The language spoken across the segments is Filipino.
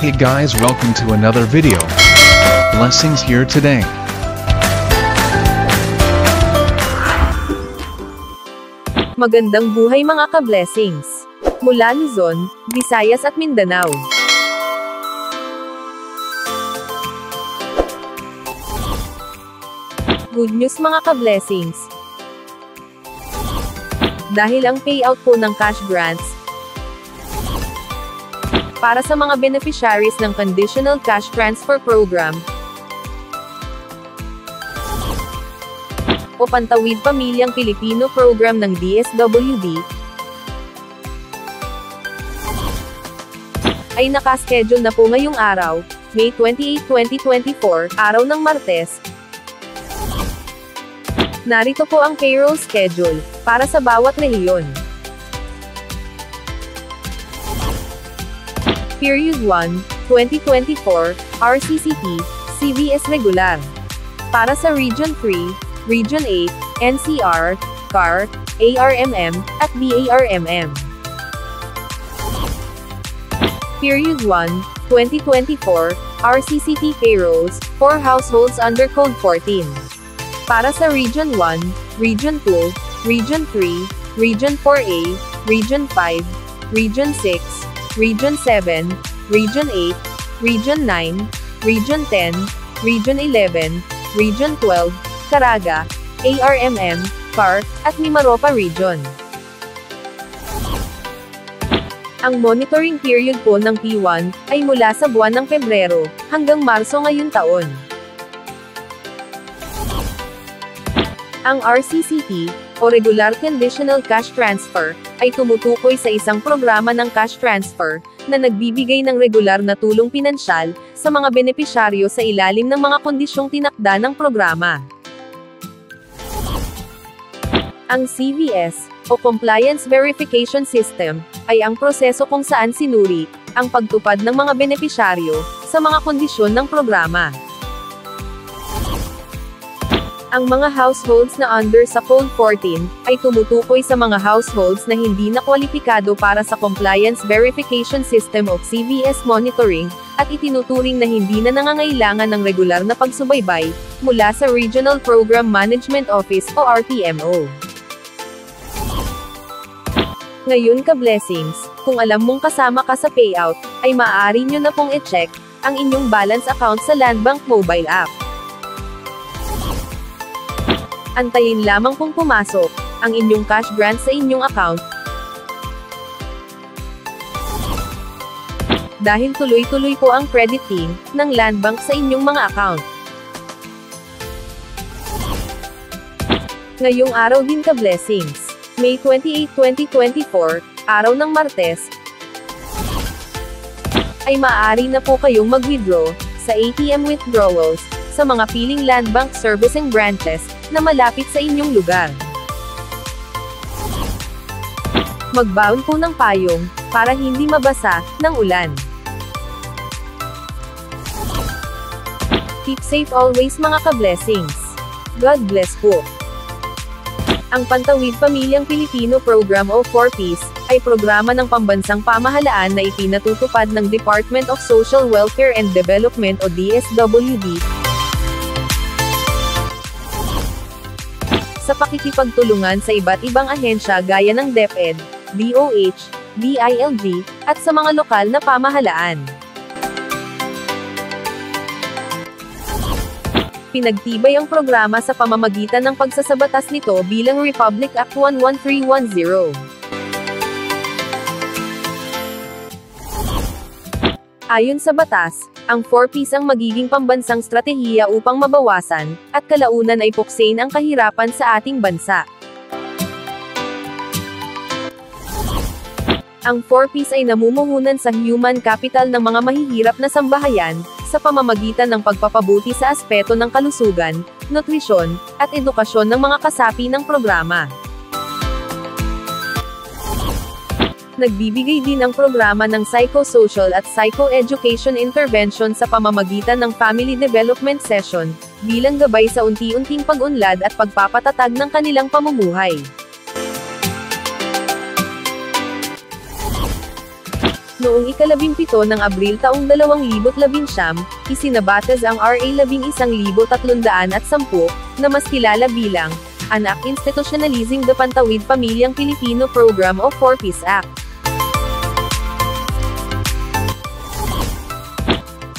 Hey guys, welcome to another video. Blessings here today. Magandang buhay mga ka-blessings. Mula Luzon, Visayas at Mindanao. Good news mga ka-blessings. Dahil ang payout po ng cash grants para sa mga beneficiaries ng Conditional Cash Transfer Program o Pantawid Pamilyang Pilipino Program ng DSWD ay nakaschedule na po ngayong araw, May 28, 2024, araw ng Martes. Narito po ang payroll schedule para sa bawat rehiyon. Period 1, 2024, RCCP, CVS Regular. Para sa Region 3, Region 8, NCR, CAR, ARMM, at BARMM. Period 1, 2024, RCCP payrolls, for households under Code 14. Para sa Region 1, Region 2, Region 3, Region 4A, Region 5, Region 6, Region 7, Region 8, Region 9, Region 10, Region 11, Region 12, Caraga, ARMM, CAR, at Mimaropa Region. Ang monitoring period po ng P1 ay mula sa buwan ng Pebrero hanggang Marso ngayong taon. Ang RCCP, o Regular Conditional Cash Transfer, ay tumutukoy sa isang programa ng cash transfer na nagbibigay ng regular na tulong pinansyal sa mga benepisyaryo sa ilalim ng mga kondisyong tinakda ng programa. Ang CVS, o Compliance Verification System, ay ang proseso kung saan sinuri ang pagtupad ng mga benepisyaryo sa mga kondisyon ng programa. Ang mga households na under sa Code 14 ay tumutukoy sa mga households na hindi na kwalipikado para sa Compliance Verification System o CVS monitoring, at itinuturing na hindi na nangangailangan ng regular na pagsubaybay mula sa Regional Program Management Office o RPMO. Ngayon ka-blessings, kung alam mong kasama ka sa payout, ay maaari nyo na pong i-check ang inyong balance account sa Landbank mobile app. Antayin lamang kung pumasok ang inyong cash grant sa inyong account. Dahil tuloy-tuloy po ang crediting ng Landbank sa inyong mga account. Ngayong araw din ka-blessings, May 28, 2024, araw ng Martes, ay maaari na po kayong mag-withdraw sa ATM withdrawals sa mga piling Landbank servicing branches na malapit sa inyong lugar. Magbaon po ng payong para hindi mabasa ng ulan. Keep safe always mga ka-blessings. God bless po. Ang Pantawid Pamilyang Pilipino Program o 4Ps, ay programa ng pambansang pamahalaan na ipinatutupad ng Department of Social Welfare and Development o DSWD, sa pakikipagtulungan sa iba't ibang ahensya gaya ng DepEd, DOH, DILG, at sa mga lokal na pamahalaan. Pinagtibay ang programa sa pamamagitan ng pagsasabatas nito bilang Republic Act 11310. Ayon sa batas, ang 4Ps ang magiging pambansang stratehiya upang mabawasan, at kalaunan ay puksain ang kahirapan sa ating bansa. Ang 4Ps ay namumuhunan sa human capital ng mga mahihirap na sambahayan, sa pamamagitan ng pagpapabuti sa aspeto ng kalusugan, nutrisyon, at edukasyon ng mga kasapi ng programa. Nagbibigay din ang programa ng psychosocial at psychoeducation intervention sa pamamagitan ng family development session, bilang gabay sa unti-unting pag-unlad at pagpapatatag ng kanilang pamumuhay. Noong ika-17 ng Abril taong 2019, isinabatas ang RA 11,310 na mas kilala bilang Anak Institutionalizing the Pantawid Pamilyang Pilipino Program o 4Ps Act.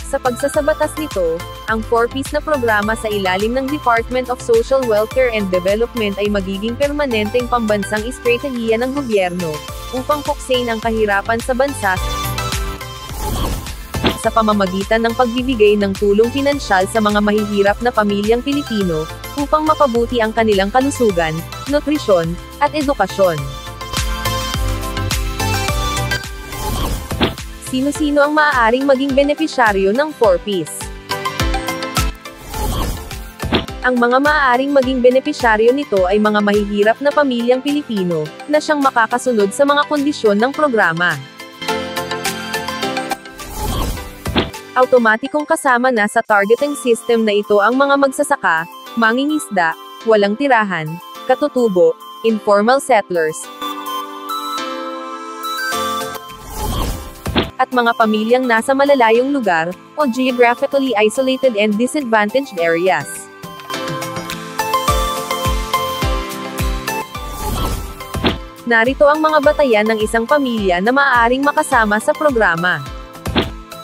Sa pagsasabatas nito, ang 4Ps na programa sa ilalim ng Department of Social Welfare and Development ay magiging permanenteng pambansang estratehiya ng gobyerno, upang puksain ang kahirapan sa bansa sa pamamagitan ng pagbibigay ng tulong pinansyal sa mga mahihirap na pamilyang Pilipino, upang mapabuti ang kanilang kalusugan, nutrisyon, at edukasyon. Sino-sino ang maaaring maging benepisyaryo ng 4Ps? Ang mga maaaring maging benepisyaryo nito ay mga mahihirap na pamilyang Pilipino, na siyang makakasunod sa mga kondisyon ng programa. Automatikong kasama na sa targeting system na ito ang mga magsasaka, mangingisda, walang tirahan, katutubo, informal settlers, at mga pamilyang nasa malalayong lugar, o geographically isolated and disadvantaged areas. Narito ang mga batayan ng isang pamilya na maaaring makasama sa programa.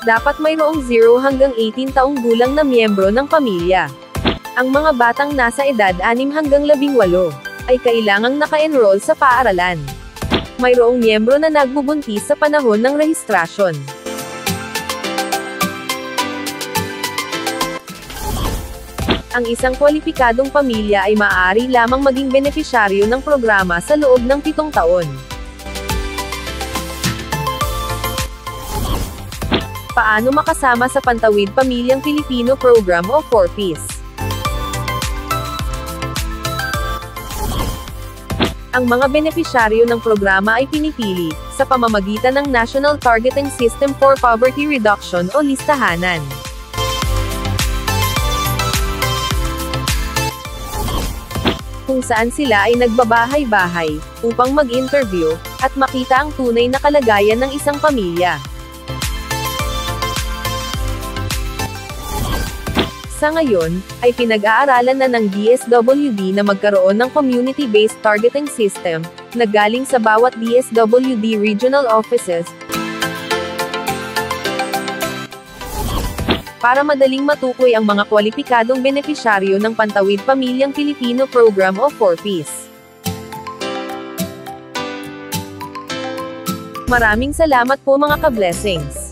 Dapat mayroong 0 hanggang 18 taong gulang na miyembro ng pamilya. Ang mga batang nasa edad 6 hanggang 18 ay kailangang naka-enroll sa paaralan. Mayroong miyembro na nagbubuntis sa panahon ng rehistrasyon. Ang isang kwalipikadong pamilya ay maaari lamang maging benepisyaryo ng programa sa loob ng 7 taon. Paano makasama sa Pantawid Pamilyang Pilipino Program o 4Ps? Ang mga benepisyaryo ng programa ay pinipili, sa pamamagitan ng National Targeting System for Poverty Reduction o listahanan. Kung saan sila ay nagbabahay-bahay, upang mag-interview, at makita ang tunay na kalagayan ng isang pamilya. Sa ngayon, ay pinag-aaralan na ng DSWD na magkaroon ng community-based targeting system, na galing sa bawat DSWD regional offices, para madaling matukoy ang mga kwalipikadong benepisyaryo ng Pantawid Pamilyang Pilipino Program o 4Ps. Maraming salamat po mga ka-blessings.